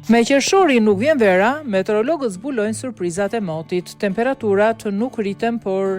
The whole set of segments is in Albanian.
Me qershori nuk vjen vera, meteorologët zbulojnë surprizat e motit. Temperaturat nuk rriten, por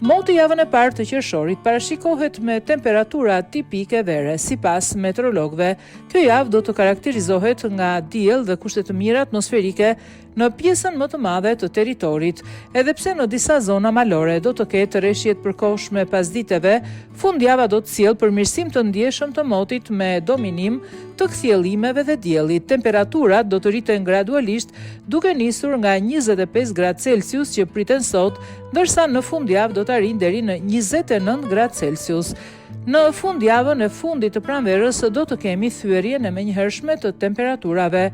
moti javën e parë të qershorit parashikohet me temperatura tipike vere. Sipas meteorologëve, kjo javë do të karakterizohet nga diell dhe kushte të mira atmosferike në pjesën më të madhe të territorit, edhe pse në disa zona malore do të ketë rreshjet përkohshme pasditeve. Fundjava do të sjellë përmirësim të ndjeshëm të motit me dominim të kthjellimeve dhe diellit. Temperaturat do të rriten gradualisht, duke nisur nga 25 gradë Celsius që priten sot, ndërsa në fundjavë do të arrijë deri në 29 gradë Celsius. Në fundjavën e fundit të pranverës do të kemi thyerjen e menjëhershme të temperaturave.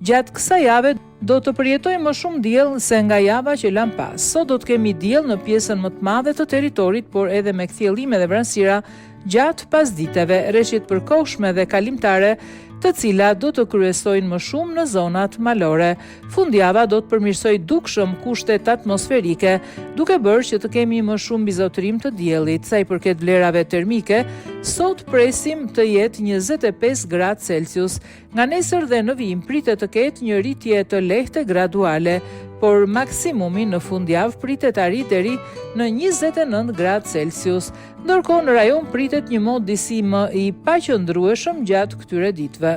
Gjatë kësaj jave do të përjetojmë më shumë diell se nga java që lan pas. Sot do të kemi diell në pjesën më të madhe të territorit, por edhe me kthjellime dhe vranësira gjatë pasditeve, rreshjet përkohshme dhe kalimtare, të cilat do të kryesojnë më shumë në zonat malore. Fundjava do të përmirësojë dukshëm kushtet atmosferike, duke bërë që të kemi më shumë bizotërim të diellit. Sa i përket vlerave termike, sot presim të jetë 25 gradë Celsius. Nga nesër dhe në vijim pritet të ketë një rritje të lehtë graduale, por maksimumi në fundjavë pritet arrijë deri në 29 gradë Celsius. Ndërkohë në rajon pritet një mod disi më i paqëndrueshëm gjatë këtyre ditëve.